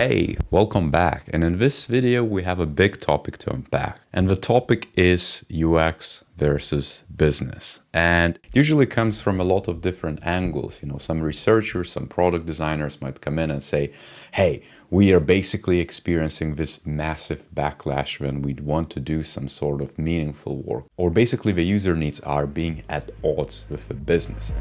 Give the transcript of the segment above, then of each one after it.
Hey, welcome back. And in this video, we have a big topic to unpack. And the topic is UX versus business. And it usually comes from a lot of different angles. Some researchers, some product designers might come in and say, hey, we are basically experiencing this massive backlash when we want to do some sort of meaningful work. Or basically the user needs are being at odds with the business.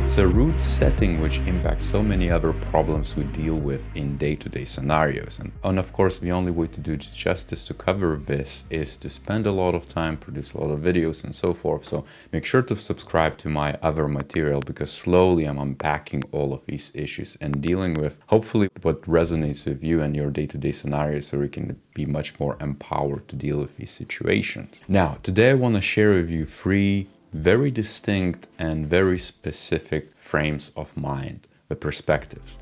It's a root setting which impacts so many other problems we deal with in day-to-day scenarios. And of course, the only way to do justice to cover this is to spend a lot of time, produce a lot of videos and so forth. So make sure to subscribe to my other material because slowly I'm unpacking all of these issues and dealing with hopefully what resonates with you and your day-to-day scenarios so you can be much more empowered to deal with these situations. Now, today I want to share with you three very distinct and very specific frames of mind, the perspectives.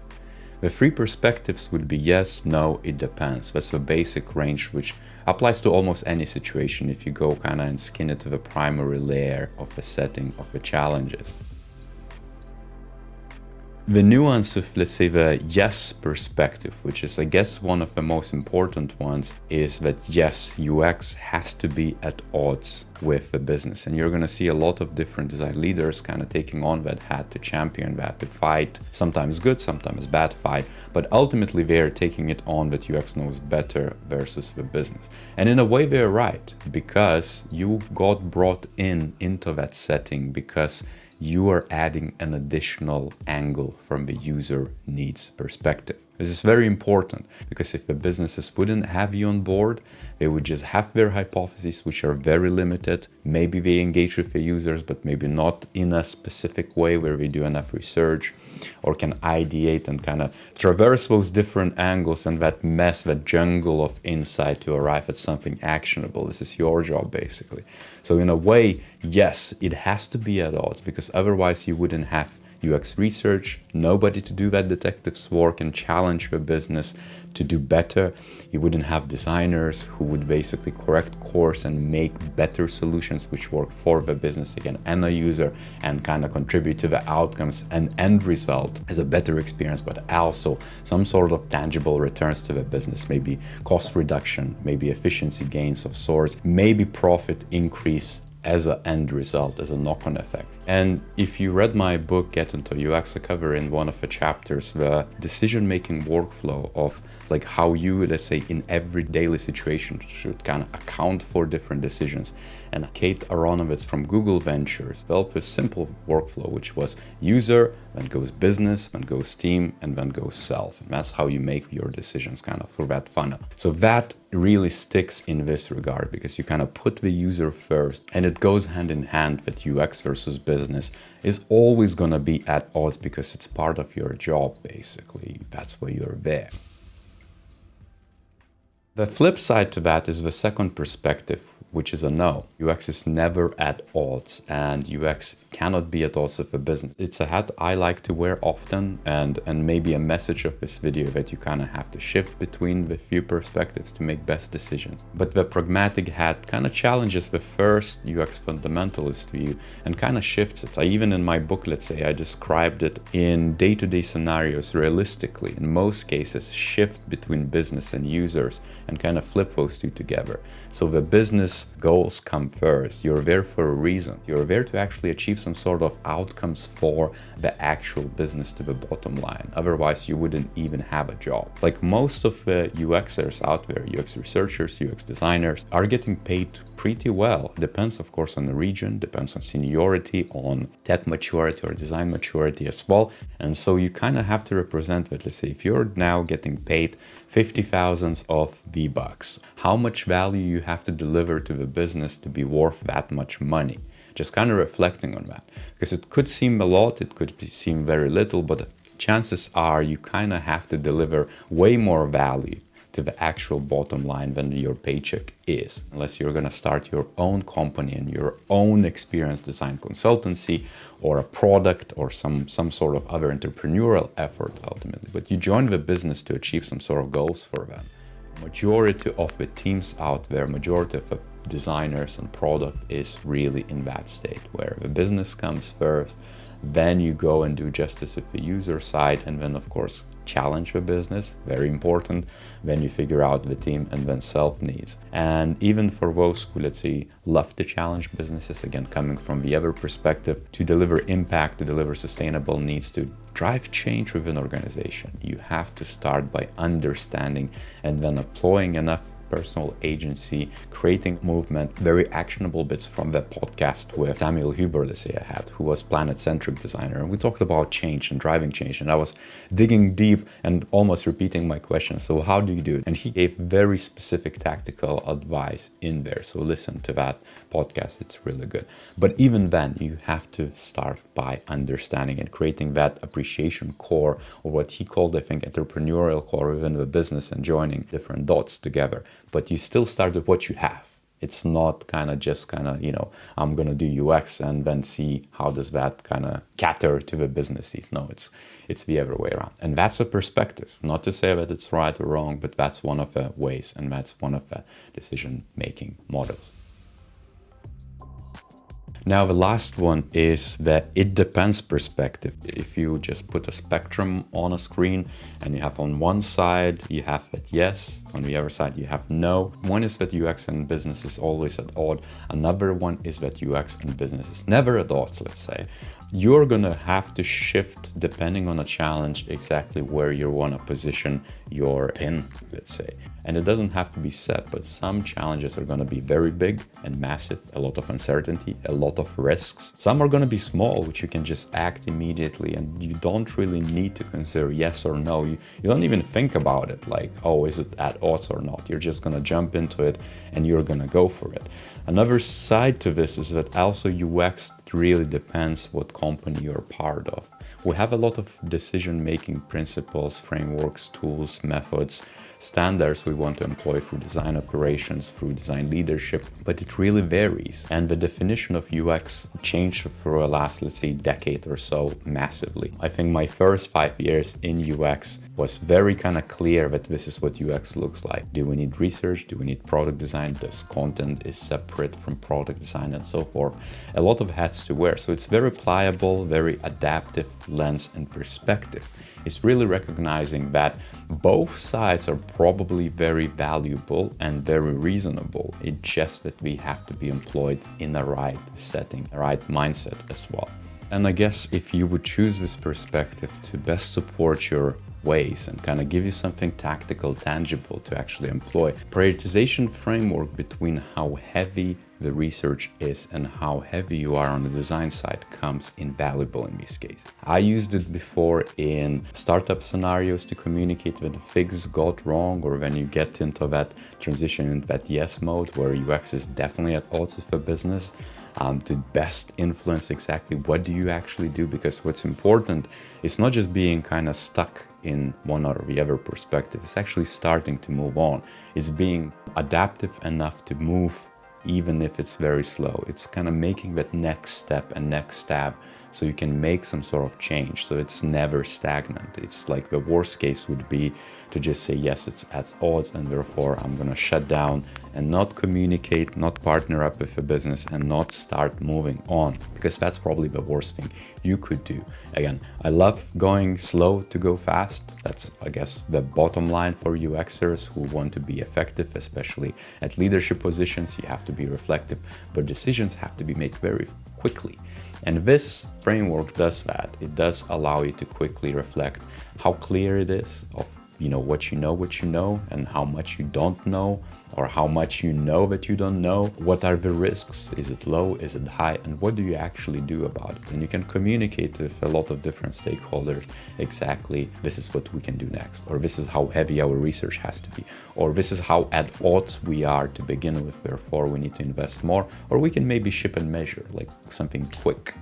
The three perspectives would be yes, no, it depends. That's the basic range which applies to almost any situation if you go kind of and skin it to the primary layer of the setting of the challenges. The nuance of, let's say, the yes perspective, which is, I guess, one of the most important ones, is that yes, UX has to be at odds with the business. And you're going to see a lot of different design leaders kind of taking on that hat to champion that, to fight, sometimes good, sometimes bad fight, but ultimately they're taking it on that UX knows better versus the business. And in a way, they're right, because you got brought into that setting because you are adding an additional angle from the user needs perspective. This is very important because if the businesses wouldn't have you on board, they would just have their hypotheses, which are very limited. Maybe they engage with the users, but maybe not in a specific way where they do enough research or can ideate and kind of traverse those different angles and that mess, that jungle of insight to arrive at something actionable. This is your job, basically. So in a way, yes, it has to be at odds because otherwise you wouldn't have UX research, nobody to do that detective's work and challenge the business to do better. You wouldn't have designers who would basically correct course and make better solutions which work for the business again and a user and kind of contribute to the outcomes and end result as a better experience, but also some sort of tangible returns to the business, maybe cost reduction, maybe efficiency gains of sorts, maybe profit increase as an end result, as a knock-on effect. And if you read my book, Get Into UX, I cover in one of the chapters the decision-making workflow of like how you, let's say, in every daily situation should kind of account for different decisions. And Kate Aronovitz from Google Ventures developed a simple workflow, which was user, then goes business, then goes team, and then goes self. And that's how you make your decisions kind of through that funnel. So that really sticks in this regard because you kind of put the user first, and it goes hand in hand that UX versus business is always going to be at odds because it's part of your job, basically. That's why you're there. The flip side to that is the second perspective, which is a no. UX is never at odds, and UX cannot be at odds with a business. It's a hat I like to wear often, and maybe a message of this video that you kind of have to shift between the few perspectives to make best decisions. But the pragmatic hat kind of challenges the first UX fundamentalist view and kind of shifts it. Even in my book, let's say, I described it in day-to-day scenarios realistically. In most cases, shift between business and users and kind of flip those two together. So the business goals come first. You're there for a reason. You're there to actually achieve some sort of outcomes for the actual business to the bottom line. Otherwise, you wouldn't even have a job. Like most of the UXers out there, UX researchers, UX designers are getting paid pretty well. Depends, of course, on the region, depends on seniority, on tech maturity or design maturity as well. And so you kind of have to represent that. Let's say if you're now getting paid 50,000 of V-Bucks, how much value you have to deliver to the business to be worth that much money? Just kind of reflecting on that. Because it could seem a lot, it could seem very little, but chances are you kind of have to deliver way more value to the actual bottom line than your paycheck is, unless you're going to start your own company and your own experience design consultancy or a product or some sort of other entrepreneurial effort ultimately. But you join the business to achieve some sort of goals for them. Majority of the teams out there, majority of the designers and product is really in that state where the business comes first, Then you go and do justice with the user side, and then of course challenge the business, very important. Then you figure out the team and then self needs. And even for those who, let's say, love to challenge businesses, again, coming from the other perspective, to deliver impact, to deliver sustainable needs, to drive change within an organization, you have to start by understanding and then employing enough personal agency, creating movement, very actionable bits from the podcast with Samuel Huber, let's say I had, who was planet-centric designer. And we talked about change and driving change. And I was digging deep and almost repeating my question. So how do you do it? And he gave very specific tactical advice in there. So listen to that podcast. It's really good. But even then, you have to start by understanding and creating that appreciation core, or what he called, I think, entrepreneurial core within the business, and joining different dots together. But you still start with what you have. It's not just I'm going to do UX and then see how does that kind of cater to the business needs. No, it's the other way around. And that's a perspective. Not to say that it's right or wrong, but that's one of the ways, and that's one of the decision-making models. Now, the last one is the it depends perspective. If you just put a spectrum on a screen and you have on one side, you have that yes, on the other side, you have no. One is that UX and business is always at odds. Another one is that UX and business is never at odds, let's say. You're going to have to shift depending on a challenge exactly where you want to position your pin, let's say. And it doesn't have to be set, but some challenges are going to be very big and massive, a lot of uncertainty, a lot of risks. Some are going to be small, which you can just act immediately, and you don't really need to consider yes or no. You don't even think about it like, oh, is it at odds or not? You're just going to jump into it and you're going to go for it. Another side to this is that also UX really depends what company you're part of. We have a lot of decision-making principles, frameworks, tools, methods, standards we want to employ through design operations, through design leadership, but it really varies. And the definition of UX changed for the last, let's say, decade or so massively. I think my first 5 years in UX was very clear that this is what UX looks like. Do we need research? Do we need product design? Does content is separate from product design and so forth? A lot of hats to wear. So it's very pliable, very adaptive lens and perspective. It's really recognizing that both sides are probably very valuable and very reasonable. It's just that we have to be employed in the right setting, the right mindset as well. And I guess if you would choose this perspective to best support your ways and give you something tactical, tangible to actually employ, prioritization framework between how heavy the research is and how heavy you are on the design side comes invaluable in this case. I used it before in startup scenarios to communicate when things got wrong, or when you get into that transition, into that yes mode where UX is definitely at odds with a business, to best influence exactly what do you actually do, because what's important is not just being stuck in one or the other perspective. It's actually starting to move on. It's being adaptive enough to move even if it's very slow. It's making that next step and next stab so you can make some sort of change. So it's never stagnant. It's like the worst case would be to just say, yes, it's at odds, and therefore I'm going to shut down and not communicate, not partner up with a business, and not start moving on, because that's probably the worst thing you could do. Again, I love going slow to go fast. That's, I guess, the bottom line for UXers who want to be effective, especially at leadership positions. You have to be reflective, but decisions have to be made very quickly. And this framework does that. It does allow you to quickly reflect how clear it is of what you know, and how much you don't know, or how much you know that you don't know. What are the risks? Is it low? Is it high? And what do you actually do about it? And you can communicate with a lot of different stakeholders exactly, this is what we can do next, or this is how heavy our research has to be, or this is how at odds we are to begin with, therefore we need to invest more, or we can maybe ship and measure, like something quick,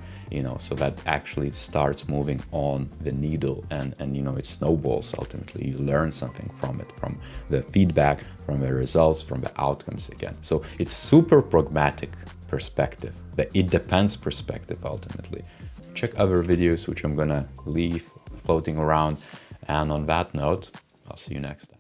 so that actually starts moving on the needle, and it snowballs ultimately. You learn something from it, from the feedback, from the results, from the outcomes again. So it's super pragmatic perspective, the it depends perspective ultimately. Check other videos which I'm gonna leave floating around, and on that note, I'll see you next time.